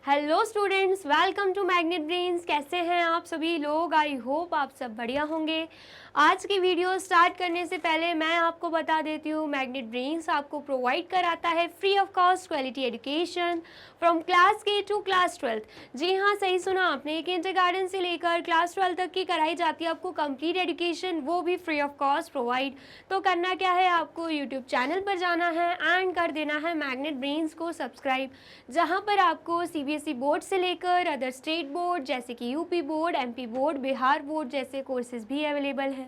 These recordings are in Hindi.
Hello students, welcome to Magnet Brains. कैसे हैं आप सभी लोग? आई होप आप सब बढ़िया होंगे। आज की वीडियो स्टार्ट करने से पहले मैं आपको बता देती हूँ, मैग्नेट ब्रेन्स आपको प्रोवाइड कराता है free of cost quality education from class के टू क्लास 12th। जी हाँ, सही सुना आपने, किंडरगार्टन से लेकर क्लास 12 तक की कराई जाती है आपको कंप्लीट एजुकेशन, वो भी फ्री ऑफ कॉस्ट प्रोवाइड। तो करना क्या है, आपको यूट्यूब चैनल पर जाना है एंड कर देना है मैग्नेट ब्रेन्स को सब्सक्राइब, जहाँ पर आपको सीबीएसई बोर्ड से लेकर अदर स्टेट बोर्ड जैसे कि UP board, MP board, Bihar board जैसे कोर्सेज भी अवेलेबल हैं।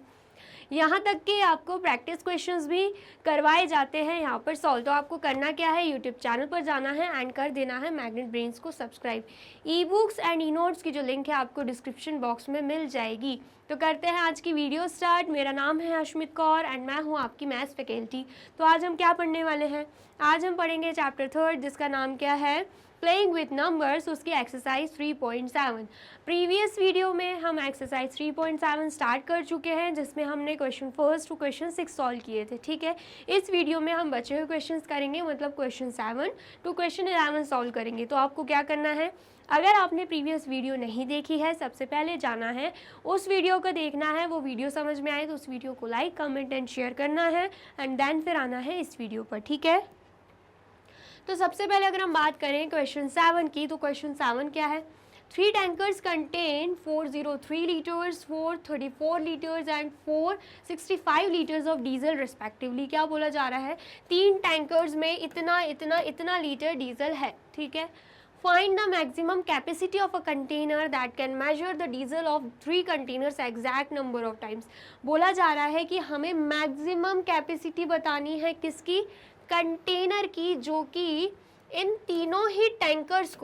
यहाँ तक कि आपको प्रैक्टिस क्वेश्चंस भी करवाए जाते हैं यहाँ पर सॉल्व। तो आपको करना क्या है, यूट्यूब चैनल पर जाना है एंड कर देना है मैग्नेट ब्रेन्स को subscribe. E books and e notes की जो लिंक है आपको डिस्क्रिप्शन बॉक्स में मिल जाएगी। तो करते हैं आज की वीडियो स्टार्ट। मेरा नाम है अश्मित कौर एंड मैं हूँ आपकी मैथ्स फैकल्टी। तो आज हम क्या पढ़ने वाले हैं? आज हम पढ़ेंगे चैप्टर 3 जिसका नाम क्या है, प्लेइंग विथ नंबर्स, उसकी एक्सरसाइज 3.7। प्रीवियस वीडियो में हम एक्सरसाइज 3.7 स्टार्ट कर चुके हैं, जिसमें हमने क्वेश्चन 1 टू क्वेश्चन 6 सॉल्व किए थे। ठीक है, इस वीडियो में हम बचे हुए क्वेश्चंस करेंगे, मतलब क्वेश्चन 7 टू क्वेश्चन 11 सॉल्व करेंगे। तो आपको क्या करना है, अगर आपने प्रीवियस वीडियो नहीं देखी है, सबसे पहले जाना है उस वीडियो को देखना है। वो वीडियो समझ में आए तो उस वीडियो को लाइक, कमेंट एंड शेयर करना है एंड देन फिर आना है इस वीडियो पर। ठीक है, तो सबसे पहले अगर हम बात करें क्वेश्चन 7 की, तो क्वेश्चन 7 क्या है, 3 tankers contain 403 litres, 434 litres and 465 litres of diesel respectively. क्या बोला जा रहा है, 3 टैंकर्स में इतना इतना इतना लीटर डीजल है। ठीक है, find the maximum capacity of a container that can measure the diesel of 3 containers exact number of times. बोला जा रहा है कि हमें मैक्सिमम कैपेसिटी बतानी है किसकी, कंटेनर की, जो कि इन तीनों ही टैंकर्स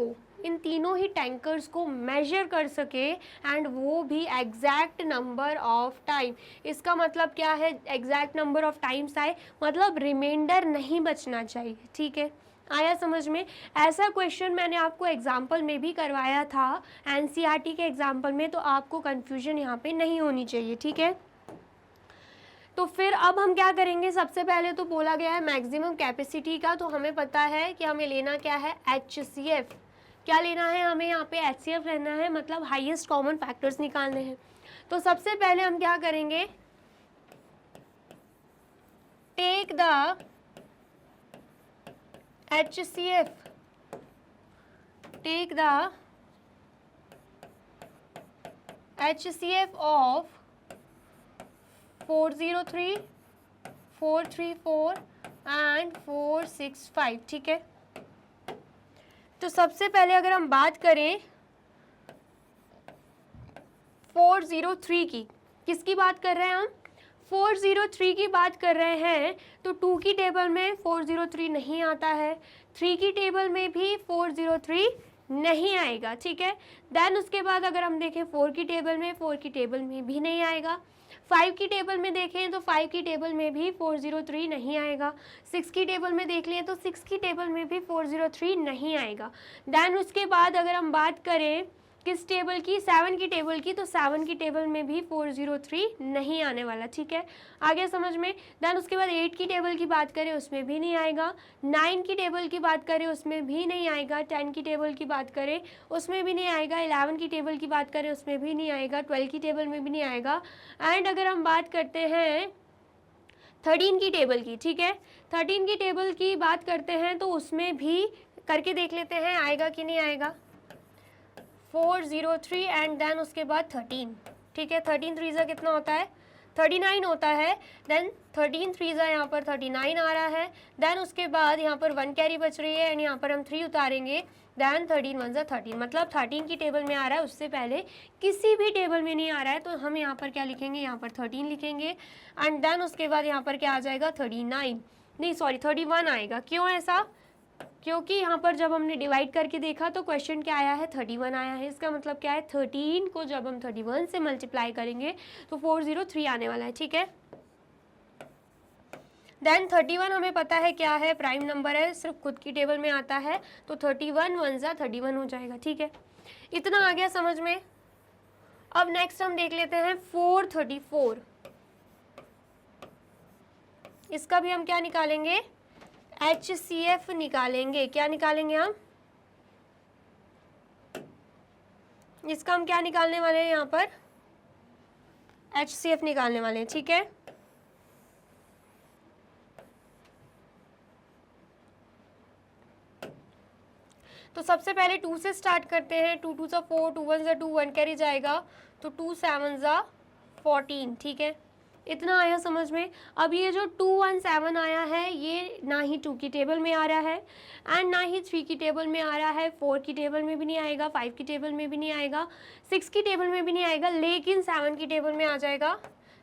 को मेजर कर सके एंड वो भी एग्जैक्ट नंबर ऑफ टाइम। इसका मतलब क्या है, एग्जैक्ट नंबर ऑफ टाइम्स आए मतलब रिमाइंडर नहीं बचना चाहिए। ठीक है, आया समझ में? ऐसा क्वेश्चन मैंने आपको एग्जाम्पल में भी करवाया था, एनसीईआरटी के एग्जाम्पल में, तो आपको कन्फ्यूजन यहाँ पे नहीं होनी चाहिए। ठीक है, तो फिर अब हम क्या करेंगे, सबसे पहले तो बोला गया है मैक्सिमम कैपेसिटी का, तो हमें पता है कि हमें लेना क्या है, HCF। क्या लेना है हमें, यहाँ पे HCF लेना है, मतलब हाईएस्ट कॉमन फैक्टर्स निकालने हैं। तो सबसे पहले हम क्या करेंगे, take the HCF, take the HCF of 403, 434 and 465। ठीक है, तो सबसे पहले अगर हम बात करें 403 की, किसकी बात कर रहे हैं हम, 403 की बात कर रहे हैं। तो 2 की टेबल में 403 नहीं आता है, 3 की टेबल में भी 403 नहीं आएगा। ठीक है, देन उसके बाद अगर हम देखें 4 की टेबल में, 4 की टेबल में भी नहीं आएगा। 5 की टेबल में देखें तो 5 की टेबल में भी 403 नहीं आएगा। 6 की टेबल में देख लें तो 6 की टेबल में भी 403 नहीं आएगा। देन उसके बाद अगर हम बात करें किस टेबल की, 7 की टेबल की, तो 7 की टेबल में भी 403 नहीं आने वाला। ठीक है, आगे समझ में? देन उसके बाद 8 की टेबल की बात करें उसमें भी नहीं आएगा, 9 की टेबल की बात करें उसमें भी नहीं आएगा, 10 की टेबल की बात करें उसमें भी नहीं आएगा, 11 की टेबल की बात करें उसमें भी नहीं आएगा, 12 की टेबल में भी नहीं आएगा। एंड अगर हम बात करते हैं 13 की टेबल की, ठीक है, 13 की टेबल की बात करते हैं तो उसमें भी करके देख लेते हैं आएगा कि नहीं आएगा। 403 एंड देन उसके बाद 13। ठीक है, 13 थ्रीज़ा कितना होता है, 39 होता है। देन 13 थ्रीज़ा यहाँ पर 39 आ रहा है। देन उसके बाद यहाँ पर 1 कैरी बच रही है एंड यहाँ पर हम 3 उतारेंगे। देन 13 1 13, मतलब 13 की टेबल में आ रहा है, उससे पहले किसी भी टेबल में नहीं आ रहा है, तो हम यहाँ पर क्या लिखेंगे, यहाँ पर 13 लिखेंगे एंड देन उसके बाद यहाँ पर क्या आ जाएगा, 39 नहीं सॉरी 31 आएगा। क्यों ऐसा, क्योंकि यहाँ पर जब हमने डिवाइड करके देखा तो क्वेश्चन क्या आया है, 31 आया है। इसका मतलब क्या है, 13 को जब हम 31 से मल्टीप्लाई करेंगे तो 403 आने वाला है। ठीक है, देन 31 हमें पता है क्या है, प्राइम नंबर है, सिर्फ खुद की टेबल में आता है, तो 31 1 31 हो जाएगा। ठीक है, इतना आ गया समझ में। अब नेक्स्ट हम देख लेते हैं 434। इसका भी हम क्या निकालेंगे, HCF निकालेंगे। क्या निकालेंगे हम, इसका हम क्या निकालने वाले हैं, यहाँ पर HCF निकालने वाले हैं, ठीक है। तो सबसे पहले 2 से स्टार्ट करते हैं। 2 2 4, 2 1 2, 1 कैरी जाएगा, तो 2 7 14, ठीक है। इतना आया समझ में। अब ये जो 2 1 7 आया है, ये ना ही 2 की टेबल में आ रहा है एंड ना ही 3 की टेबल में आ रहा है, 4 की टेबल में भी नहीं आएगा, 5 की टेबल में भी नहीं आएगा, 6 की टेबल में भी नहीं आएगा, लेकिन 7 की टेबल में आ जाएगा।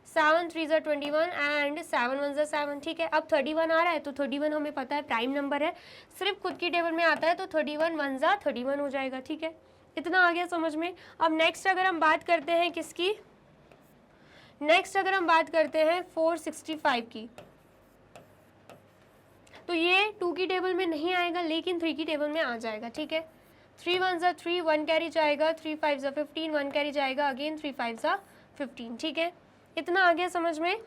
7 3 21 एंड 7 1 7, ठीक है। अब 31 आ रहा है, तो 31 हमें पता है प्राइम नंबर है, सिर्फ खुद की टेबल में आता है, तो 31 1 31 हो जाएगा, ठीक है। इतना आ गया समझ में। अब नेक्स्ट अगर हम बात करते हैं किसकी, नेक्स्ट अगर हम बात करते हैं 465 की, तो ये 2 की टेबल में नहीं आएगा, लेकिन 3 की टेबल में आ जाएगा, ठीक है। 3 1 3, 1 कैरी जाएगा, 3 5 15, 1 कैरी जाएगा, अगेन 3 5 15, ठीक है। इतना आ गया समझ में।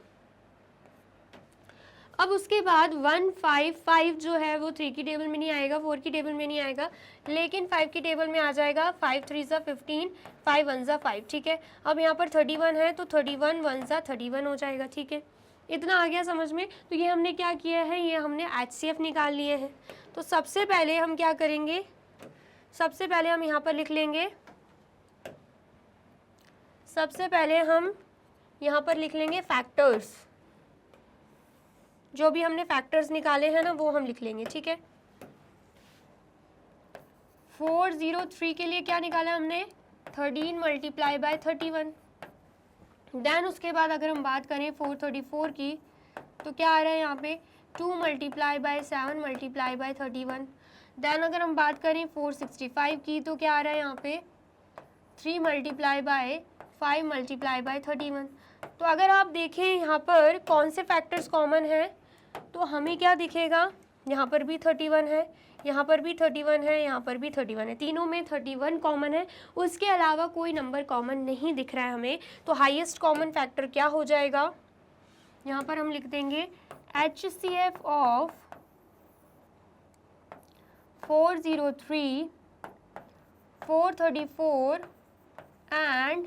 अब उसके बाद 1 5 5 जो है वो 3 की टेबल में नहीं आएगा, 4 की टेबल में नहीं आएगा, लेकिन 5 की टेबल में आ जाएगा। 5 3 15, 5 1 5, ठीक है। अब यहाँ पर 31 है, तो 31 1 31 हो जाएगा, ठीक है। इतना आ गया समझ में। तो ये हमने क्या किया है, ये हमने HCF निकाल लिए हैं। तो सबसे पहले हम क्या करेंगे, सबसे पहले हम यहाँ पर लिख लेंगे, सबसे पहले हम यहाँ पर लिख लेंगे फैक्टर्स। जो भी हमने फैक्टर्स निकाले हैं ना, वो हम लिख लेंगे, ठीक है। 403 के लिए क्या निकाला हमने, 13 मल्टीप्लाई बाय 31। देन उसके बाद अगर हम बात करें 434 की, तो क्या आ रहा है यहाँ पे, 2 multiply by 7 multiply by 31। Then अगर हम बात करें 465 की, तो क्या आ रहा है यहाँ पे, 3 मल्टीप्लाई बाय 5 मल्टीप्लाई बाय 31। तो अगर आप देखें यहाँ पर कौन से फैक्टर्स कॉमन हैं, तो हमें क्या दिखेगा, यहाँ पर भी 31 है, यहाँ पर भी 31 है, यहाँ पर भी 31 है, तीनों में 31 कॉमन है, उसके अलावा कोई नंबर कॉमन नहीं दिख रहा है हमें। तो हाईएस्ट कॉमन फैक्टर क्या हो जाएगा, यहाँ पर हम लिख देंगे HCF of 403, 434 and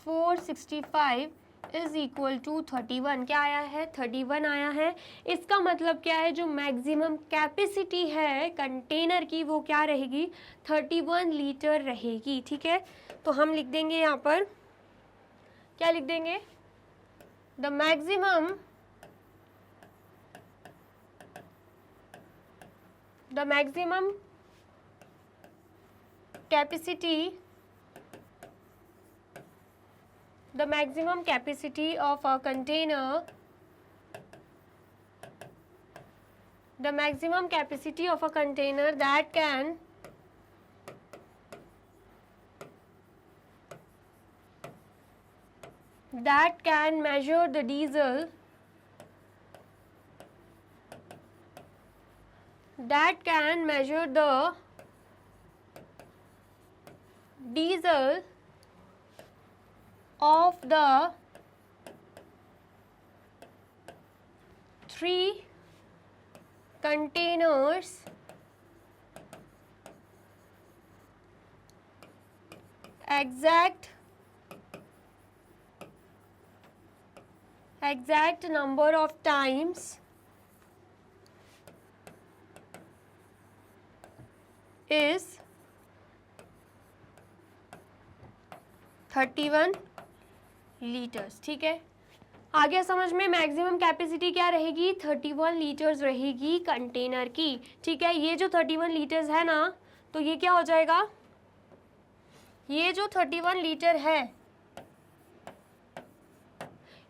465 is equal to 31। क्या आया है, 31 आया है। इसका मतलब क्या है, जो मैक्सिमम कैपेसिटी है कंटेनर की, वो क्या रहेगी, 31 लीटर रहेगी, ठीक है। तो हम लिख देंगे यहाँ पर, क्या लिख देंगे, the maximum capacity, the maximum capacity of a container, the maximum capacity of a container that can measure the diesel, that can measure the diesel of the 3 containers exact number of times is 31 litres, ठीक है। आ गया समझ में। मैक्सिमम कैपेसिटी क्या रहेगी, 31 लीटर्स रहेगी कंटेनर की, ठीक है। ये जो 31 लीटर्स है ना, तो ये क्या हो जाएगा, ये जो 31 लीटर है,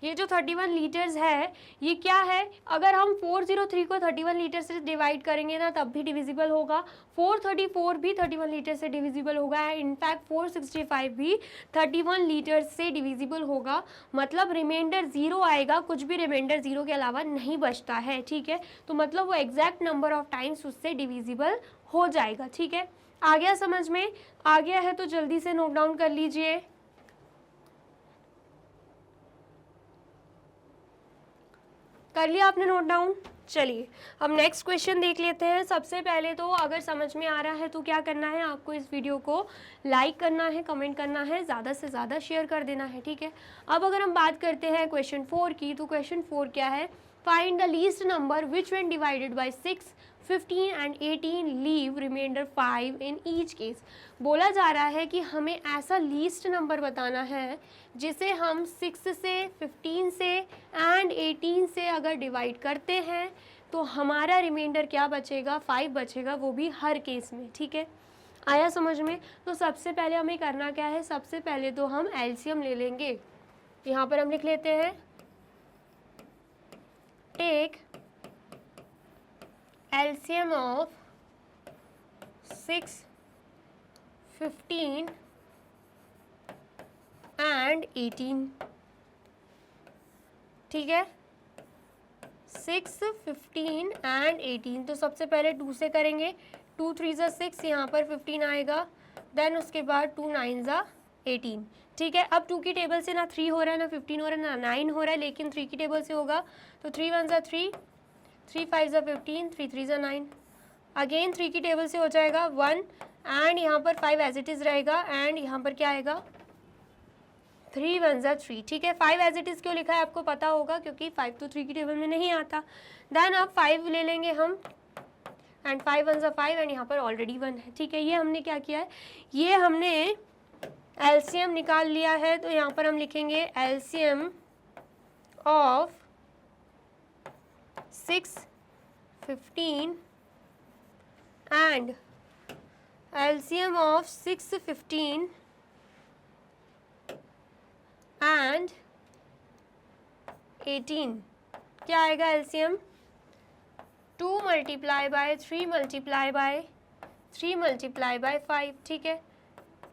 ये जो 31 लीटर्स है, ये क्या है, अगर हम 403 को 31 लीटर से डिवाइड करेंगे ना, तब भी डिविजिबल होगा। 434 भी 31 लीटर से डिविजिबल होगा, इनफैक्ट 465 भी 31 लीटर से डिविजिबल होगा। मतलब रिमाइंडर 0 आएगा, कुछ भी रिमाइंडर 0 के अलावा नहीं बचता है, ठीक है। तो मतलब वो एग्जैक्ट नंबर ऑफ टाइम्स उससे डिविजिबल हो जाएगा, ठीक है। आ गया समझ में, आ गया है तो जल्दी से नोट डाउन कर लीजिए। कर लिया आपने नोट डाउन। चलिए अब नेक्स्ट क्वेश्चन देख लेते हैं। सबसे पहले तो अगर समझ में आ रहा है तो क्या करना है, आपको इस वीडियो को लाइक करना है, कमेंट करना है, ज़्यादा से ज़्यादा शेयर कर देना है, ठीक है। अब अगर हम बात करते हैं क्वेश्चन 4 की, तो क्वेश्चन 4 क्या है, find the least number which when divided by 6, 15 and 18 leave remainder 5 in each case. बोला जा रहा है कि हमें ऐसा लीस्ट नंबर बताना है जिसे हम 6 से, 15 से एंड 18 से अगर डिवाइड करते हैं तो हमारा रिमाइंडर क्या बचेगा, 5 बचेगा, वो भी हर केस में, ठीक है। आया समझ में। तो सबसे पहले हमें करना क्या है, सबसे पहले तो हम एलसीएम ले लेंगे। यहाँ पर हम लिख लेते हैं टेक एलसीएम ऑफ 6, 15 एंड 18, ठीक है। 6, 15 एंड 18, तो सबसे पहले 2 से करेंगे। 2 3 ज़ा 6, यहाँ पर 15 आएगा, देन उसके बाद 2 9 ज़ा 18, ठीक है। अब 2 की टेबल से ना 3 हो रहा है, ना 15 हो रहा है, ना 9 हो रहा है, लेकिन 3 की टेबल से होगा। तो 3 1 ज़ा 3, 3 5 ज़ा 15, 3 3 ज़ा 9, अगेन 3 की टेबल से हो जाएगा 1, एंड यहाँ पर 5 एज इट इज़ रहेगा, एंड यहाँ पर क्या आएगा 3 1 ज़ा 3, ठीक है। 5 एज इट इज़ क्यों लिखा है आपको पता होगा, क्योंकि 5 तो 3 की टेबल में नहीं आता। देन अब 5 ले लेंगे हम, एंड 5 1 ज़ा 5, एंड यहाँ पर ऑलरेडी 1 है, ठीक है। ये हमने क्या किया है, ये हमने एलसीएम निकाल लिया है। तो यहाँ पर हम लिखेंगे LCM of 6, 15 and LCM of 6, 15 and 18, क्या आएगा LCM, 2 multiply by 3 multiply by 3 multiply bye 5, ठीक है।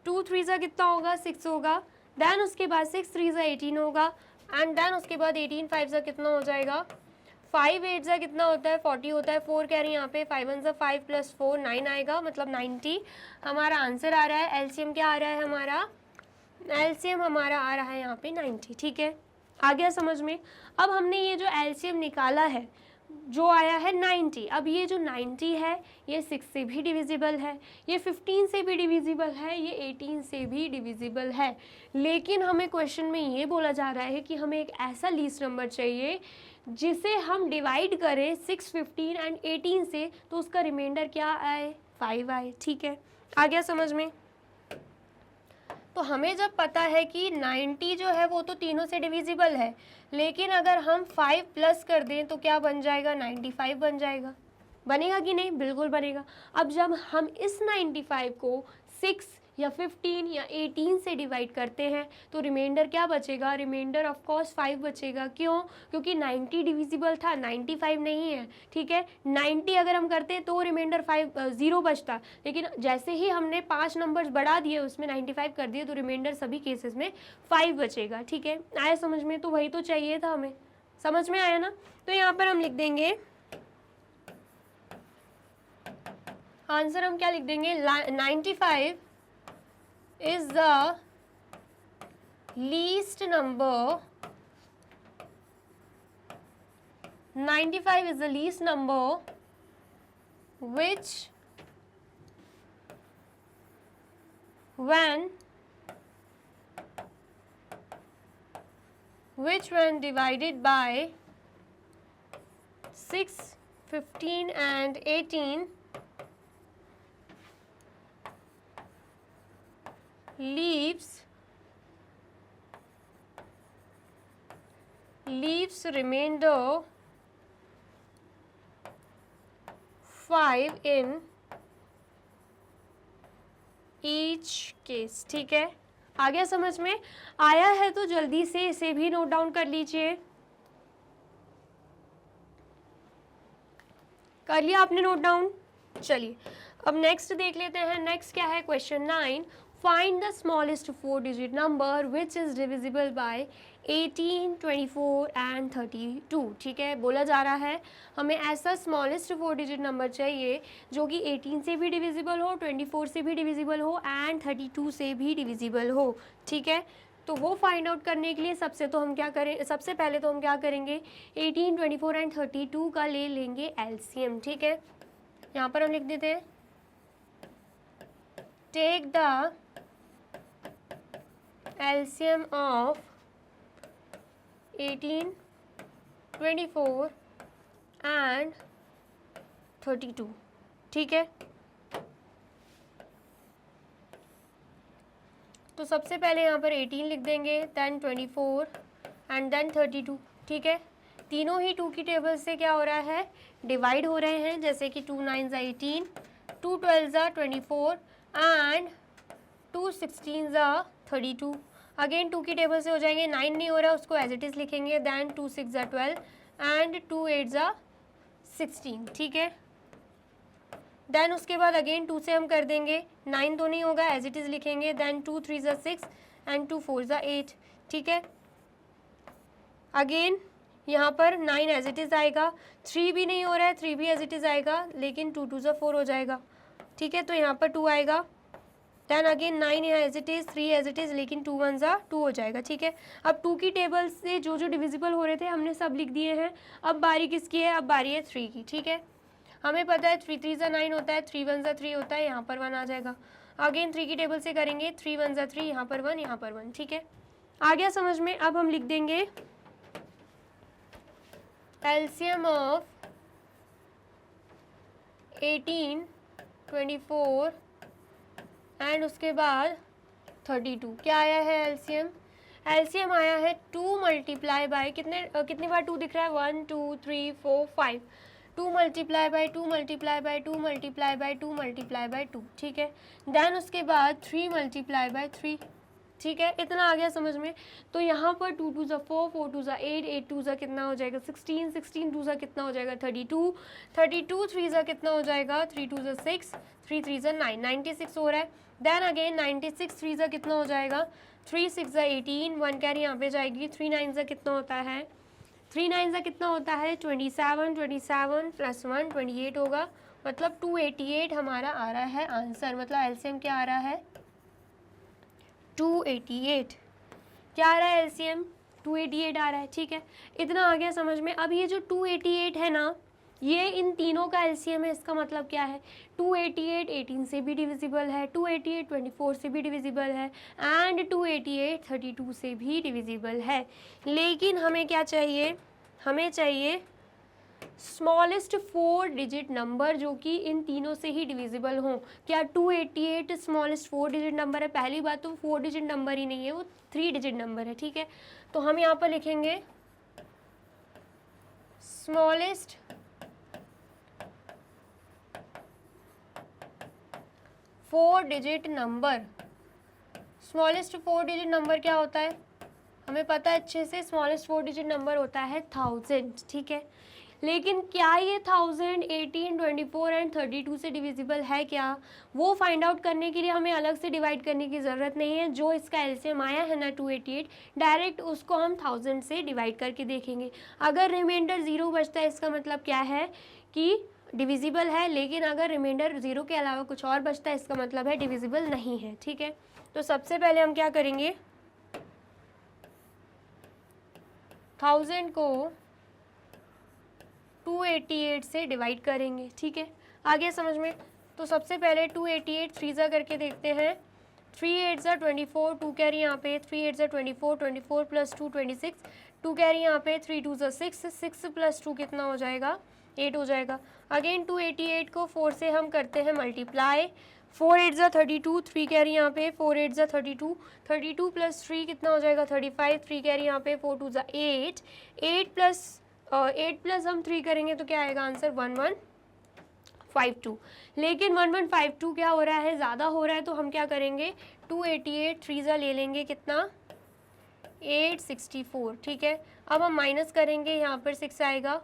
2 3 ज़ा कितना होगा, 6 होगा, देन उसके बाद 6 3 ज़ा 18 होगा, एंड देन उसके बाद 18 5 ज़ा कितना हो जाएगा, 5 8 ज़ा कितना होता है, 40 होता है। 4 कह रही है यहाँ पे, 5 1 ज़ा 5 प्लस 4 9 आएगा, मतलब 90 हमारा आंसर आ रहा है। एलसीएम क्या आ रहा है हमारा, एलसीएम हमारा आ रहा है यहाँ पे 90, ठीक है। आ गया समझ में। अब हमने ये जो एलसीएम निकाला है जो आया है 90, अब ये जो 90 है ये 6 से भी डिविजिबल है, ये 15 से भी डिविजिबल है, ये 18 से भी डिविजिबल है, लेकिन हमें क्वेश्चन में ये बोला जा रहा है कि हमें एक ऐसा लीस्ट नंबर चाहिए जिसे हम डिवाइड करें 6, 15 एंड 18 से, तो उसका रिमाइंडर क्या आए, 5 आए, ठीक है। आ गया समझ में। तो हमें जब पता है कि 90 जो है वो तो तीनों से डिविजिबल है, लेकिन अगर हम 5 प्लस कर दें तो क्या बन जाएगा, 95 बन जाएगा। बनेगा कि नहीं, बिल्कुल बनेगा। अब जब हम इस 95 को 6 या 15 या 18 से डिवाइड करते हैं तो रिमाइंडर क्या बचेगा, रिमाइंडर ऑफ कोर्स 5 बचेगा। क्यों, क्योंकि 90 डिविजिबल था, 95 नहीं है, ठीक है। 90 अगर हम करते तो रिमाइंडर 0 बचता, लेकिन जैसे ही हमने 5 नंबर्स बढ़ा दिए उसमें 95 कर दिए तो रिमाइंडर सभी केसेस में 5 बचेगा, ठीक है। आया समझ में। तो वही तो चाहिए था हमें, समझ में आया ना। तो यहाँ पर हम लिख देंगे आंसर, हम क्या लिख देंगे, 95 is the least number, 95 is the least number which when divided by 6, 15 and 18 leaves remainder 5 in each case, ठीक है। आ गया समझ में। आया है तो जल्दी से इसे भी नोट डाउन कर लीजिए। कर लिया आपने नोट डाउन। चलिए अब नेक्स्ट देख लेते हैं। नेक्स्ट क्या है, question 9, find the smallest 4 digit number which is divisible by 18, 24 and 32, ठीक है। बोला जा रहा है हमें ऐसा स्मॉलेस्ट 4 डिजिट नंबर चाहिए जो कि 18 से भी डिविजिबल हो, 24 से भी डिविजिबल हो एंड 32 से भी डिविजिबल हो, ठीक है। तो वो फाइंड आउट करने के लिए सबसे पहले तो हम क्या करेंगे 18, 24 एंड 32 का ले लेंगे एलसीएम। ठीक है, यहाँ पर हम लिख देते हैं take the LCM of 18, 24 and 32। ठीक है, तो सबसे पहले यहाँ पर 18 लिख देंगे, देन 24 एंड देन 32। ठीक है, तीनों ही 2 की टेबल से क्या हो रहा है, डिवाइड हो रहे हैं, जैसे कि 2 9 18, 2 12 24 एंड 2 16 32। अगेन 2 की टेबल से हो जाएंगे, 9 नहीं हो रहा उसको एज इट इज़ लिखेंगे, देन 2 6 12 एंड 2 8 16। ठीक है, देन उसके बाद अगेन 2 से हम कर देंगे, 9 तो नहीं होगा एज इट इज़ लिखेंगे, देन 2 3 6 एंड 2 4 8। ठीक है, अगेन यहाँ पर 9 एज इट इज़ आएगा, 3 भी नहीं हो रहा है, 3 भी एज इट इज़ आएगा, लेकिन 2 2 4 हो जाएगा। ठीक है, तो यहाँ पर 2 आएगा, then again 9 as it is, 3 as it is, लेकिन 2 1 2 हो जाएगा। ठीक है, अब 2 की टेबल से जो जो डिविजिबल हो रहे थे हमने सब लिख दिए हैं। अब बारी किसकी है, अब बारी है 3 की। ठीक है, हमें पता है 3 3 9 होता है, 3 1 3 होता है, यहाँ पर 1 आ जाएगा। अगेन 3 की टेबल से करेंगे, 3 1 3, यहाँ पर 1, यहाँ पर 1। ठीक है, आ गया समझ में। अब हम लिख देंगे एलसीएम ऑफ 18, 24 एंड उसके बाद 32। क्या आया है एलसीएम, एलसीएम आया है 2 मल्टीप्लाई बाय कितनी बार 2 दिख रहा है, 1 2 3 4 5, 2 multiply bye 2 multiply bye 2 multiply bye 2 multiply bye 2। ठीक है, देन उसके बाद 3 मल्टीप्लाई बाय 3। ठीक है, इतना आ गया समझ में। तो यहाँ पर 2 2 4, 4 2 8, 8 2 कितना हो जाएगा 16, 16 2 कितना हो जाएगा 32, 32 3 कितना हो जाएगा 3 2 6, 3 3 9, 96 हो रहा है। देन अगेन 96 3 कितना हो जाएगा 3 6 18, 1 कैरी यहाँ पे जाएगी, 3 9 कितना होता है 3 9 कितना होता है 27, 27 प्लस 1 28 होगा, मतलब 288 हमारा आ रहा है आंसर। मतलब एलसीएम क्या आ रहा है 288। क्या आ रहा है एलसीएम 288 आ रहा है। ठीक है, इतना आ गया समझ में। अब ये जो 288 है ना, ये इन तीनों का एलसीएम है। इसका मतलब क्या है 288 18 से भी डिविजिबल है, 288 24 से भी डिविजिबल है एंड 288 32 से भी डिविजिबल है। लेकिन हमें क्या चाहिए, हमें चाहिए स्मॉलेस्ट 4 डिजिट नंबर जो कि इन तीनों से ही डिविजिबल हों। क्या 288 स्मॉलेस्ट 4 डिजिट नंबर है? पहली बात तो 4 डिजिट नंबर ही नहीं है, वो 3 डिजिट नंबर है। ठीक है, तो हम यहाँ पर लिखेंगे smallest 4 digit number. Smallest 4 digit number क्या होता है हमें पता है अच्छे से, स्मॉलेस्ट 4 डिजिट नंबर होता है 1000। ठीक है, लेकिन क्या ये 1000 18, 24 एंड 32 से डिविजिबल है क्या, वो फाइंड आउट करने के लिए हमें अलग से डिवाइड करने की ज़रूरत नहीं है। जो इसका एलसीएम आया है ना 288, डायरेक्ट उसको हम 1000 से डिवाइड करके देखेंगे। अगर रिमाइंडर 0 बचता है इसका मतलब क्या है कि डिविजिबल है, लेकिन अगर रिमाइंडर 0 के अलावा कुछ और बचता है इसका मतलब है डिविजिबल नहीं है। ठीक है, तो सबसे पहले हम क्या करेंगे 1000 को 288 से डिवाइड करेंगे। ठीक है, आगे समझ में। तो सबसे पहले 288 3 करके देखते हैं। 3 8 24, 2 कैरी यहाँ पे, 3 8 24, 24 प्लस 2 26, 2 कैरी यहाँ पे, 3 2 6, 6 प्लस 2 कितना हो जाएगा 8 हो जाएगा। अगेन 288 को 4 से हम करते हैं मल्टीप्लाई, 4 8 32, 3 कैरी यहाँ पे, 4 8 32, 32 प्लस 3 कितना हो जाएगा 35, 3 कैरी यहाँ पे, 4 2 8, 8 प्लस हम 3 करेंगे तो क्या आएगा आंसर 1152। लेकिन 1152 क्या हो रहा है, ज़्यादा हो रहा है, तो हम क्या करेंगे 288 3 ले लेंगे, कितना 864। ठीक है, अब हम माइनस करेंगे, यहाँ पर 6 आएगा,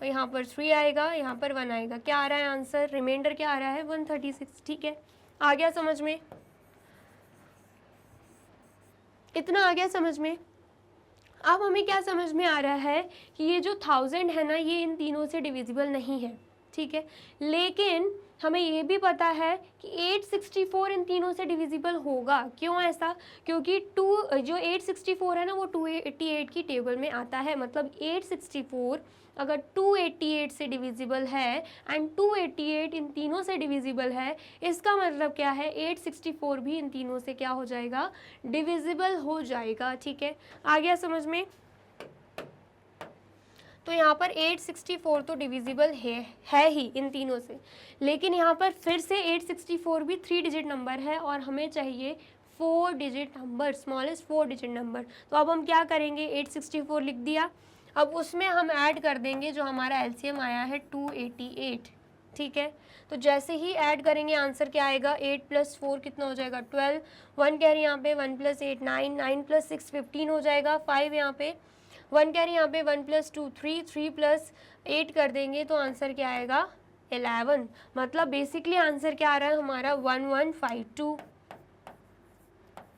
यहाँ पर 3 आएगा, यहाँ पर 1 आएगा। क्या आ रहा है आंसर, रिमाइंडर क्या आ रहा है 136। ठीक है, आ गया समझ में, इतना आ गया समझ में। अब हमें क्या समझ में आ रहा है कि ये जो 1000 है ना, ये इन तीनों से डिविजिबल नहीं है। ठीक है, लेकिन हमें ये भी पता है कि 864 इन तीनों से डिविजिबल होगा। क्यों ऐसा? क्योंकि जो 864 है ना वो 288 की टेबल में आता है। मतलब 864 अगर 288 से डिविजिबल है एंड 288 इन तीनों से डिविजिबल है, इसका मतलब क्या है, 864 भी इन तीनों से क्या हो जाएगा, डिविजिबल हो जाएगा। ठीक है, आ गया समझ में? तो यहाँ पर 864 तो डिविजिबल है ही इन तीनों से, लेकिन यहाँ पर फिर से 864 भी 3 डिजिट नंबर है और हमें चाहिए 4 digit number, smallest 4 digit number. तो अब हम क्या करेंगे, 864 लिख दिया, अब उसमें हम ऐड कर देंगे जो हमारा एलसीएम आया है 288। ठीक है, तो जैसे ही ऐड करेंगे आंसर क्या आएगा, 8 + 4 कितना हो जाएगा, 12, 1 कैरी यहाँ पे, 1 + 8 9, 9 + 6 15 हो जाएगा, 5 यहाँ पे, 1 कैरी यहाँ पे, 1 + 2 3, 3 + 8 कर देंगे तो आंसर क्या आएगा, 11। मतलब बेसिकली आंसर क्या आ रहा है हमारा, 1152।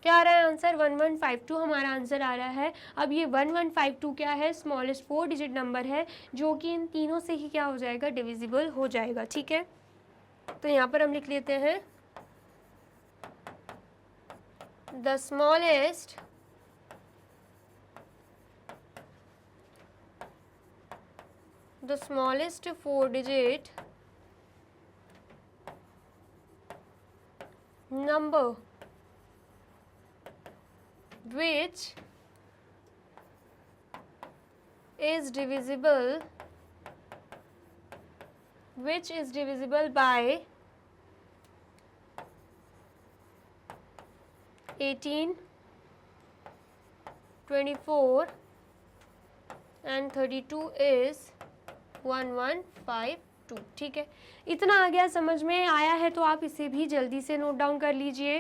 क्या आ रहा है आंसर, 1152 हमारा आंसर आ रहा है। अब ये 1152 क्या है, स्मॉलेस्ट 4 डिजिट नंबर है जो कि इन तीनों से ही क्या हो जाएगा, डिविजिबल हो जाएगा। ठीक है, तो यहाँ पर हम लिख लेते हैं the smallest the smallest 4-digit number which is divisible by 18, 24 and 32 is 1152। ठीक है, इतना आ गया, समझ में आया है तो आप इसे भी जल्दी से नोट डाउन कर लीजिए।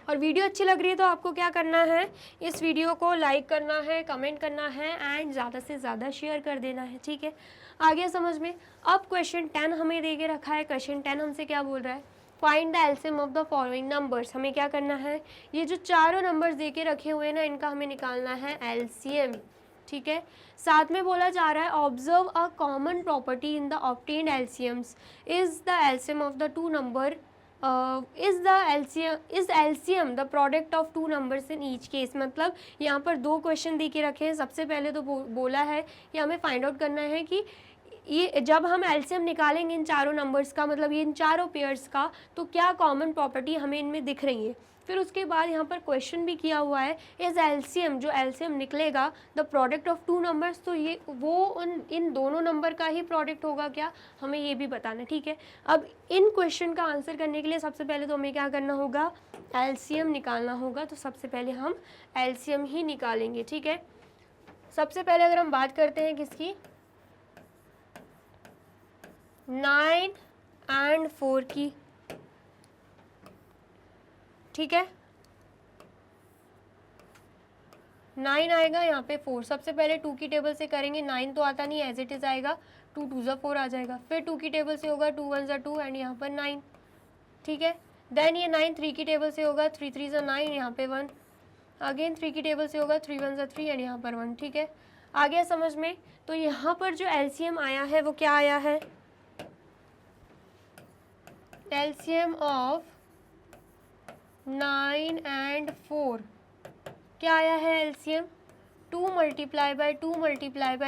और वीडियो अच्छी लग रही है तो आपको क्या करना है, इस वीडियो को लाइक करना है, कमेंट करना है एंड ज़्यादा से ज़्यादा शेयर कर देना है। ठीक है, आ गया समझ में। अब क्वेश्चन 10 हमें दे के रखा है। क्वेश्चन 10 हमसे क्या बोल रहा है, find the LCM of the following numbers. हमें क्या करना है, ये जो चारों नंबर्स दे के रखे हुए हैं ना, इनका हमें निकालना है एलसीएम। ठीक है, साथ में बोला जा रहा है observe a common property in the obtained LCMs is the LCM of the two number is LCM the product of two numbers in each case. मतलब यहाँ पर दो क्वेश्चन दे के रखे हैं। सबसे पहले तो बोला है कि हमें फाइंड आउट करना है कि ये जब हम एलसीएम निकालेंगे इन चारों नंबर्स का, मतलब ये इन चारों पेयर्स का, तो क्या कॉमन प्रॉपर्टी हमें इनमें दिख रही है। फिर उसके बाद यहाँ पर क्वेश्चन भी किया हुआ है, इज एलसीएम, जो एलसीएम निकलेगा the product of two numbers, तो ये वो इन दोनों नंबर का ही प्रोडक्ट होगा क्या, हमें ये भी बताना। ठीक है, अब इन क्वेश्चन का आंसर करने के लिए सबसे पहले तो हमें क्या करना होगा, एलसीएम निकालना होगा। तो सबसे पहले हम एलसीएम ही निकालेंगे। ठीक है, सबसे पहले अगर हम बात करते हैं किसकी, 9 और 4 की। ठीक है, 9 आएगा यहाँ पे 4, सबसे पहले 2 की टेबल से करेंगे, 9 तो आता नहीं, एज इट इज आएगा, 2 2 ज़ा 4 आ जाएगा। फिर 2 की टेबल से होगा 2 1 ज़ा 2 एंड यहाँ पर 9। ठीक है, देन ये 9 3 की टेबल से होगा, 3 3 ज़ा 9, यहाँ पे 1। अगेन 3 की टेबल से होगा, 3 1 ज़ा 3 एंड यहाँ पर 1। ठीक है, आ गया समझ में। तो यहाँ पर जो एलसीएम आया है वो क्या आया है, एलसीएम ऑफ 9 और 4 क्या आया है, एलसीएम 2 × 2 ×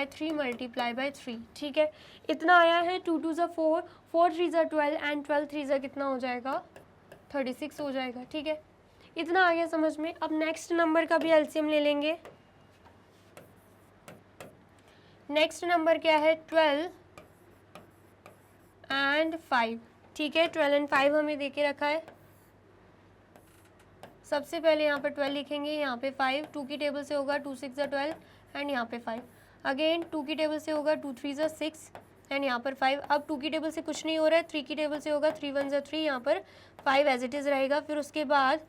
3 × 3। ठीक है, इतना आया है। 2 2 ज़ा 4, 4 3 ज़ा 12 एंड 12 3 ज़ा कितना हो जाएगा, 36 हो जाएगा। ठीक है, इतना आ गया समझ में। अब नेक्स्ट नंबर का भी एलसीएम ले लेंगे। नेक्स्ट नंबर क्या है, 12 और 5। ठीक है, 12 और 5 हमें दे के रखा है। सबसे पहले यहाँ पर 12 लिखेंगे, यहाँ पे 5, 2 की टेबल से होगा 2 6 ज़ा 12 एंड यहाँ पे 5। अगेन 2 की टेबल से होगा 2 3 ज़ा 6 एंड यहाँ पर 5। अब 2 की टेबल से कुछ नहीं हो रहा है, 3 की टेबल से होगा 3 1 ज़ा 3, यहाँ पर 5 एज इट इज़ रहेगा। फिर उसके बाद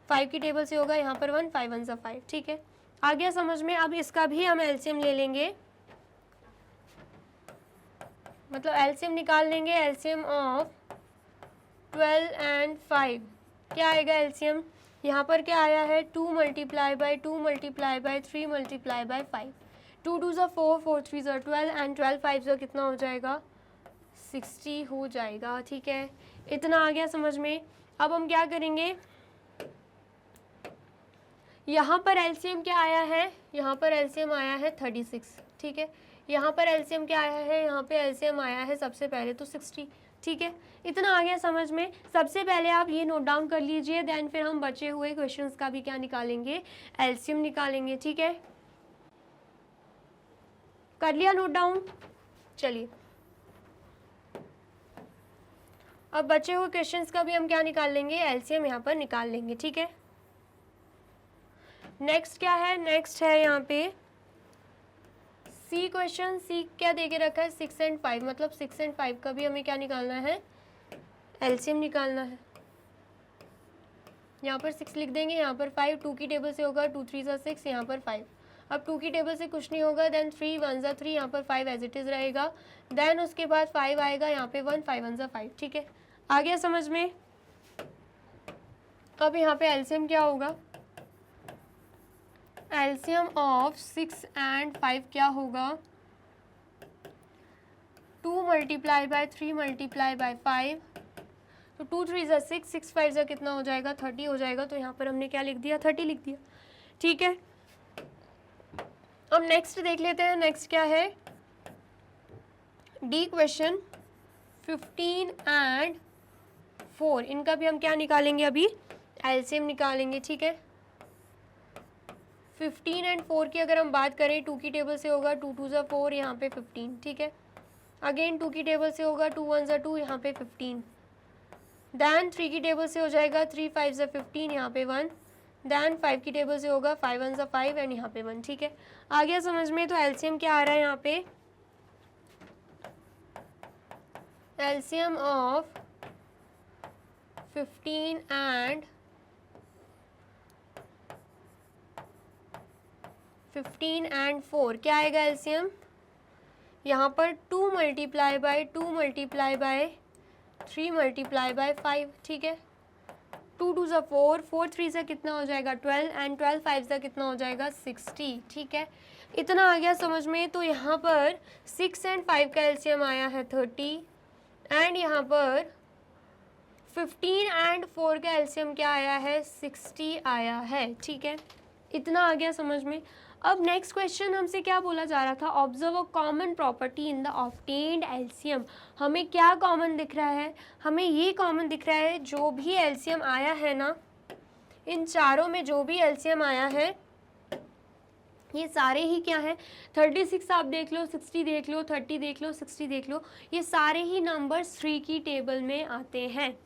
5 की टेबल से होगा यहाँ पर 1, 5 1 ज़ा 5। ठीक है, आ गया समझ में। अब इसका भी हम एलसीएम ले लेंगे, मतलब एलसीएम निकाल लेंगे। एलसीएम ऑफ 12 और 5 क्या आएगा, एलसीएम यहाँ पर क्या आया है, 2 × 2 × 3 × 5। 2 2 ज़ा 4, 4 3 ज़ा 12 एंड 12 5 ज़ा कितना हो जाएगा 60 हो जाएगा। ठीक है, इतना आ गया समझ में। अब हम क्या करेंगे, यहाँ पर एलसीएम क्या आया है, यहाँ पर एलसीएम आया है 36। ठीक है, यहाँ पर एलसीएम क्या आया है, यहाँ पे एलसीएम आया है सबसे पहले तो 60। ठीक है, इतना आ गया समझ में। सबसे पहले आप ये नोट डाउन कर लीजिए, देन फिर हम बचे हुए क्वेश्चंस का भी क्या निकालेंगे, एलसीएम निकालेंगे। ठीक है, कर लिया नोट डाउन। चलिए अब बचे हुए क्वेश्चंस का भी हम क्या निकाल लेंगे, एलसीएम यहाँ पर निकाल लेंगे। ठीक है, नेक्स्ट क्या है, नेक्स्ट है यहाँ पे सी क्वेश्चन। सी क्या दे के रखा है 6 एंड 5, मतलब 6 एंड 5 का भी हमें क्या निकालना है, एलसीएम निकालना है। यहाँ पर 6 लिख देंगे, यहाँ पर 5, 2 की टेबल से होगा 2 3 ज़ा 6, यहाँ पर 5। अब 2 की टेबल से कुछ नहीं होगा, देन 3 1 ज़ा 3, यहाँ पर 5 एज इट इज़ रहेगा। देन उसके बाद 5 आएगा, यहाँ पे 1, 5 1 ज़ा 5। ठीक है, आ गया समझ में। अब यहाँ पे एलसीएम क्या होगा, एलसीएम ऑफ 6 एंड 5 क्या होगा, 2 मल्टीप्लाई बाय 3 मल्टीप्लाई बाय 5, तो 2 3 ज़ा 6, 6 5 ज़ा कितना हो जाएगा 30 हो जाएगा। तो यहाँ पर हमने क्या लिख दिया, 30 लिख दिया। ठीक है, अब नेक्स्ट देख लेते हैं, नेक्स्ट क्या है, डी क्वेश्चन 15 एंड 4, इनका भी हम क्या निकालेंगे, अभी एलसीएम निकालेंगे। ठीक है, 15 एंड 4 की अगर हम बात करें, 2 की टेबल से होगा 2 2 ज़ा 4, यहाँ पे 15। ठीक है, अगेन 2 की टेबल से होगा 2 1 ज़ा 2, यहाँ पे 15। दैन 3 की टेबल से हो जाएगा 3 5 ज़ा 15, यहाँ पे 1। दैन 5 की टेबल से होगा 5 1 ज़ा 5 एंड यहाँ पे 1। ठीक है, आ गया समझ में। तो एलसीएम क्या आ रहा है यहाँ पे, एलसीएम ऑफ 15 एंड 4 क्या आएगा एलसीएम, यहाँ पर 2 multiply bye 2 multiply by 3 multiply bye 5। ठीक है, 2 2 ज़ा 4, 4 3 ज़ा कितना हो जाएगा 12 एंड 12 5 ज़ा कितना हो जाएगा 60। ठीक है, इतना आ गया समझ में। तो यहाँ पर 6 एंड 5 का एलसीएम आया है 30 एंड यहाँ पर 15 एंड 4 का एलसीएम क्या आया है 60 आया है। ठीक है, इतना आ गया समझ में। अब नेक्स्ट क्वेश्चन हमसे क्या बोला जा रहा था, observe a common property in the obtained LCM. हमें क्या कॉमन दिख रहा है, हमें ये कॉमन दिख रहा है, जो भी एलसीएम आया है ना, इन चारों में जो भी एलसीएम आया है ये सारे ही क्या है, 36 आप देख लो, 60 देख लो, 30 देख लो, 60 देख लो, ये सारे ही नंबर्स 3 की टेबल में आते हैं।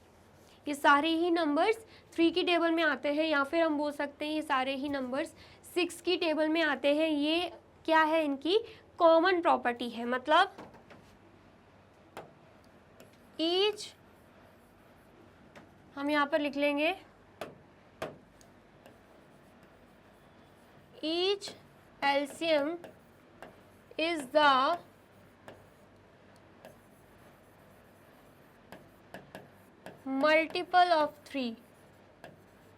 ये सारे ही नंबर्स 3 की टेबल में आते हैं, या फिर हम बोल सकते हैं ये सारे ही नंबर्स 6 की टेबल में आते हैं। ये क्या है, इनकी कॉमन प्रॉपर्टी है। मतलब ईच, हम यहाँ पर लिख लेंगे each LCM is the multiple of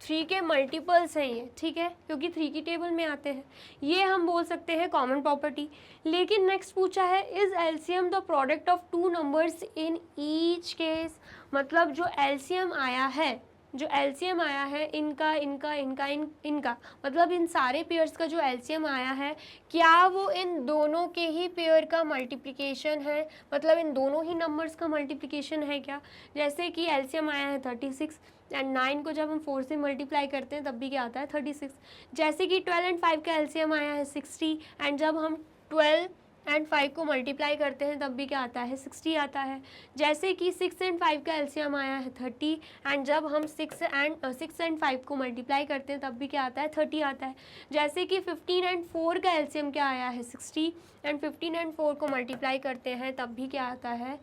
3 के मल्टीपल्स हैं ये। ठीक है, क्योंकि 3 की टेबल में आते हैं, ये हम बोल सकते हैं कॉमन प्रॉपर्टी। लेकिन नेक्स्ट पूछा है, is LCM the product of 2 numbers in each case. मतलब जो एलसीएम आया है, जो एलसीएम आया है इनका इनका इनका इनका, मतलब इन सारे पेयर्स का जो एलसीएम आया है, क्या वो इन दोनों के ही पेयर का मल्टीप्लिकेशन है, मतलब इन दोनों ही नंबर्स का मल्टीप्लिकेशन है क्या। जैसे कि एलसीएम आया है 36 एंड 9 को जब हम 4 से मल्टीप्लाई करते हैं तब भी क्या आता है 36। जैसे कि 12 एंड 5 का एलसीएम आया है 60 एंड जब हम 12 एंड 5 को मल्टीप्लाई करते हैं तब भी क्या आता है 60 आता है। जैसे कि 6 एंड 5 का एलसीएम आया है 30 एंड जब हम 6 एंड 5 को मल्टीप्लाई करते हैं तब भी क्या आता है 30 आता है। जैसे कि 15 एंड 4 का एलसीएम क्या आया है 60 एंड 15 एंड 4 को मल्टीप्लाई करते हैं तब भी क्या आता है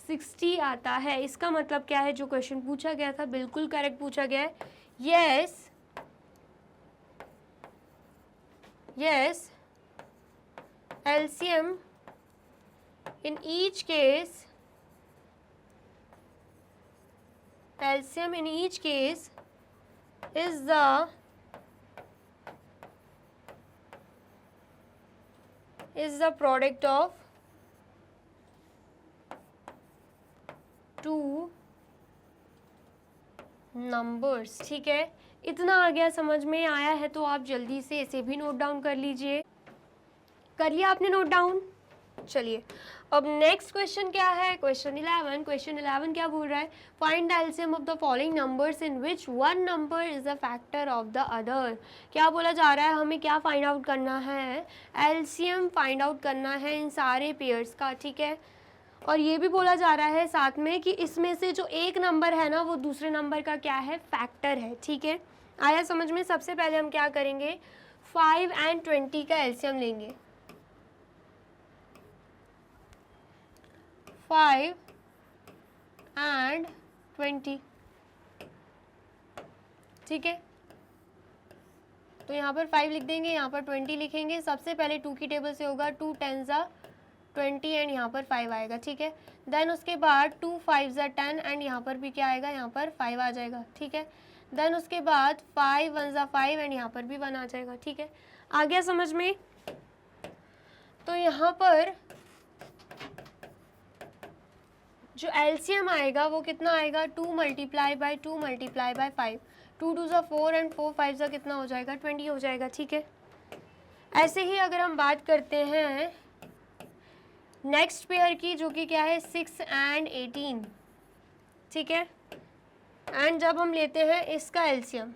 60 आता है। इसका मतलब क्या है, जो क्वेश्चन पूछा गया था बिल्कुल करेक्ट पूछा गया है। Yes LCM in each case is the is the product of two numbers. ठीक है, इतना आ गया, समझ में आया है तो आप जल्दी से इसे भी नोट डाउन कर लीजिए। कर लिया आपने नोट डाउन? चलिए अब नेक्स्ट क्वेश्चन क्या है, क्वेश्चन 11। क्वेश्चन 11 क्या बोल रहा है, find the LCM of the following numbers in which one number is a factor of the other. क्या बोला जा रहा है, हमें क्या फाइंड आउट करना है, एलसीएम फाइंड आउट करना है इन सारे पेयर्स का। ठीक है, और ये भी बोला जा रहा है साथ में कि इसमें से जो एक नंबर है ना वो दूसरे नंबर का क्या है, फैक्टर है। ठीक है, आया समझ में? सबसे पहले हम क्या करेंगे, 5 and 20 का एलसीएम लेंगे। 5 and 20, ठीक है, तो यहाँ पर 5 लिख देंगे, यहाँ पर 20 लिखेंगे। सबसे पहले 2 की टेबल से होगा 2 10 ज़ा 20 एंड यहाँ पर 5 आएगा। ठीक है, देन उसके बाद 2 5 ज़ा 10 एंड यहाँ पर भी क्या आएगा, यहाँ पर 5 आ जाएगा। ठीक है, देन उसके बाद 5 1 ज़ा 5 एंड यहाँ पर भी 1 आ जाएगा। ठीक है, आ गया समझ में? तो यहाँ पर जो एलसीएम आएगा वो कितना आएगा, 2 मल्टीप्लाई बाय 2 मल्टीप्लाई बाय 5, 2 2 ज़ा 4 एंड 4 5 ज़ा कितना हो जाएगा, 20 हो जाएगा। ठीक है, ऐसे ही अगर हम बात करते हैं नेक्स्ट पेयर की, जो कि क्या है 6 and 18। ठीक है, एंड जब हम लेते हैं इसका एलसीएम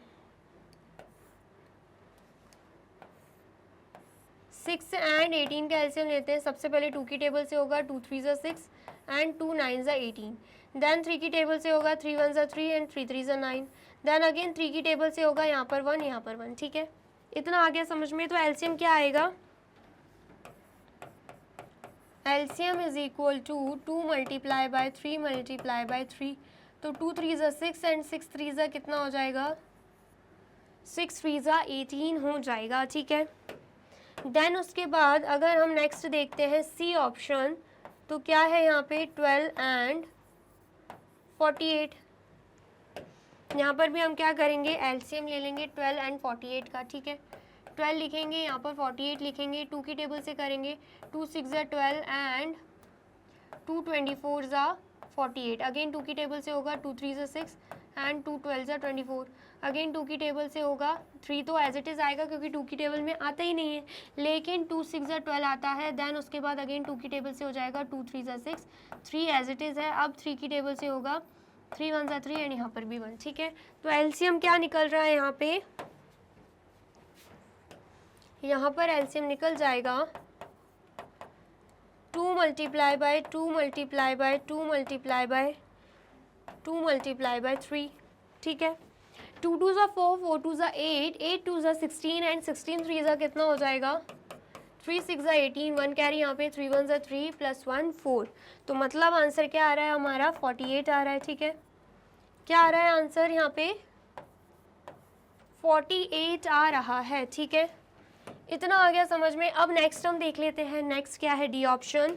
6 and 18 का एलसीएम लेते हैं। सबसे पहले 2 की टेबल से होगा 2 3 ज़ा 6 एंड 2 9 ज़ा 18, देन 3 की टेबल से होगा 3 1 ज़ा 3 एंड 3 3 ज़ा 9, देन अगेन 3 की टेबल से होगा यहाँ पर 1, यहाँ पर 1। ठीक है, इतना आ गया समझ में? तो एलसीएम क्या आएगा, LCM is equal to 2 multiply by 3 multiply by 3, तो 2 3 ज़ा 6 एंड 6 3 ज़ा कितना हो जाएगा, 6 3 ज़ा 18 हो जाएगा। ठीक है, देन उसके बाद अगर हम नेक्स्ट देखते हैं सी ऑप्शन, तो क्या है यहाँ पे 12 and 48। यहाँ पर भी हम क्या करेंगे, एलसीएम ले लेंगे 12 and 48 का। ठीक है, 12 लिखेंगे, यहाँ पर 48 लिखेंगे, 2 की टेबल से करेंगे 2 6 ज़ा 12 एंड 2 24 ज़ा 48, अगेन 2 की टेबल से होगा 2 3 ज़ा 6 एंड 2 12 ज़ा 24, अगेन 2 की टेबल से होगा 3 तो एज इट इज़ आएगा क्योंकि 2 की टेबल में आता ही नहीं है, लेकिन 2 6 ज़ा 12 आता है। देन उसके बाद अगेन 2 की टेबल से हो जाएगा 2 3 ज़ा 6, 3 एज इट इज़ है। अब 3 की टेबल से होगा 3 1 ज़ा 3 एंड यहाँ पर भी 1। ठीक है, तो एलसीएम क्या निकल रहा है यहाँ पे, यहाँ पर एलसीएम निकल जाएगा 2 multiply bye 2 multiply bye 2 multiply bye 2 multiply by 3। ठीक है, 2 2 ज़ा 4 4 2 ज़ा 8 8 2 ज़ा 16 एंड 16 3 ज़ा कितना हो जाएगा, 3 6 ज़ा 18, 1 कैरी यहाँ पे 3 1 ज़ा 3 प्लस 1 4, तो मतलब आंसर क्या आ रहा है हमारा, 48 आ रहा है। ठीक है, क्या आ रहा है आंसर यहाँ पे, 48 आ रहा है। ठीक है, इतना आ गया समझ में? अब नेक्स्ट हम देख लेते हैं, नेक्स्ट क्या है, डी ऑप्शन।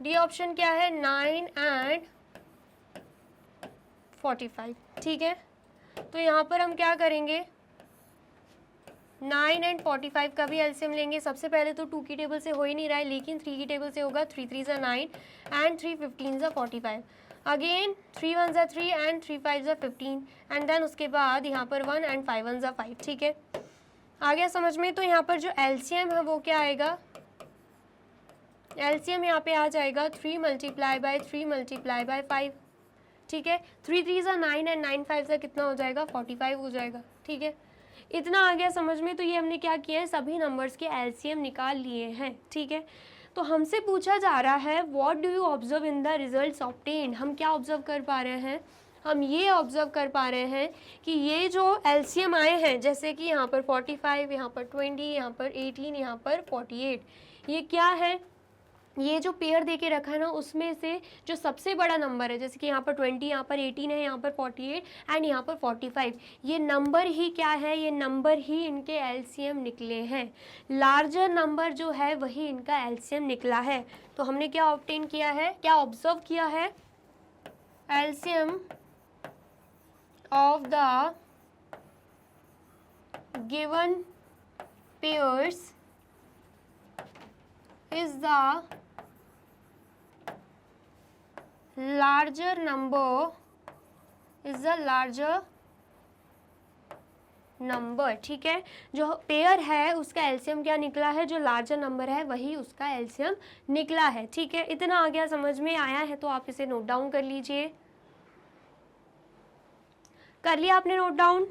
डी ऑप्शन क्या है, 9 and 45। ठीक है, तो यहाँ पर हम क्या करेंगे, 9 and 45 का भी एलसीएम लेंगे। सबसे पहले तो 2 की टेबल से हो ही नहीं रहा है, लेकिन 3 की टेबल से होगा 3 3 ज़ा 9 एंड 3 15 ज़ा 45, अगेन 3 1 ज़ा 3 एंड 3 5 ज़ा 15 एंड देन उसके बाद यहाँ पर 1 एंड 5 1 ज़ा 5। ठीक है, आ गया समझ में? तो यहाँ पर जो एलसीएम है वो क्या आएगा, एलसीएम यहाँ पे आ जाएगा 3 मल्टीप्लाई बाय 3 मल्टीप्लाई बाय 5। ठीक है, 3 3 ज़ा 9 एंड 9 5 ज़ा कितना हो जाएगा, 45 हो जाएगा। ठीक है, इतना आ गया समझ में? तो ये हमने क्या किया है, सभी नंबर्स के एलसीएम निकाल लिए हैं। ठीक है, तो हमसे पूछा जा रहा है what do you observe in the results obtained. हम क्या ऑब्जर्व कर पा रहे हैं, हम ये ऑब्जर्व कर पा रहे हैं कि ये जो एलसीएम आए हैं, जैसे कि यहाँ पर 45, यहाँ पर 20, यहाँ पर 18, यहाँ पर 48, ये क्या है, ये जो पेयर दे के रखा है ना उसमें से जो सबसे बड़ा नंबर है, जैसे कि यहाँ पर 20, यहाँ पर 18 है, यहाँ पर 48 एंड यहाँ पर 45, ये नंबर ही क्या है, ये नंबर ही इनके एलसीएम निकले हैं। लार्जर नंबर जो है वही इनका एलसीएम निकला है। तो हमने क्या ऑब्टेन किया है, क्या ऑब्जर्व किया है, LCM of the given pairs is the larger number number, ठीक है। जो पेयर है उसका एलसीएम क्या निकला है, जो लार्जर नंबर है वही उसका एलसीएम निकला है, ठीक है। इतना आ गया, समझ में आया है तो आप इसे नोट डाउन कर लीजिए। कर लिया आपने नोट डाउन?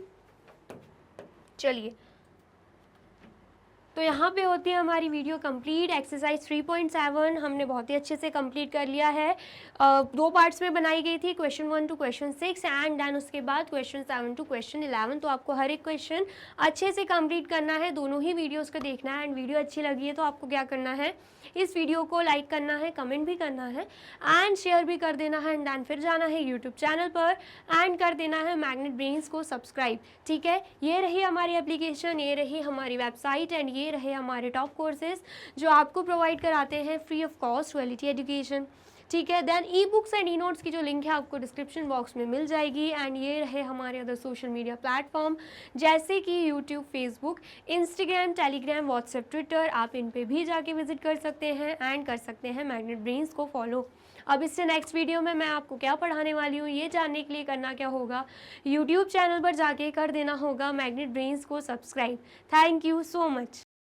चलिए, तो यहाँ पे होती है हमारी वीडियो कंप्लीट। एक्सरसाइज 3.7 हमने बहुत ही अच्छे से कंप्लीट कर लिया है। 2 पार्ट्स में बनाई गई थी, question 1 to question 6 and then उसके बाद क्वेश्चन 7 टू क्वेश्चन 11। तो आपको हर एक क्वेश्चन अच्छे से कंप्लीट करना है, दोनों ही वीडियोस को देखना है। एंड वीडियो अच्छी लगी है तो आपको क्या करना है, इस वीडियो को लाइक करना है, कमेंट भी करना है एंड शेयर भी कर देना है। एंड देन फिर जाना है यूट्यूब चैनल पर एंड कर देना है मैग्नेट ब्रेन्स को सब्सक्राइब, ठीक है। ये रही हमारी एप्लीकेशन, ये रही हमारी वेबसाइट एंड ये रहे हमारे टॉप कोर्सेज जो आपको प्रोवाइड कराते हैं free of cost quality education, ठीक है। Then e books and e notes की जो लिंक है आपको डिस्क्रिप्शन बॉक्स में मिल जाएगी। एंड ये रहे हमारे अदर सोशल मीडिया प्लेटफॉर्म जैसे कि YouTube, Facebook, Instagram, Telegram, WhatsApp, Twitter, आप इन पे भी जाके विजिट कर सकते हैं एंड कर सकते हैं मैग्नेट ब्रेन्स को फॉलो। अब इससे नेक्स्ट वीडियो में मैं आपको क्या पढ़ाने वाली हूँ ये जानने के लिए करना क्या होगा, यूट्यूब चैनल पर जाके कर देना होगा मैग्नेट ब्रेन्स को subscribe. Thank you so much.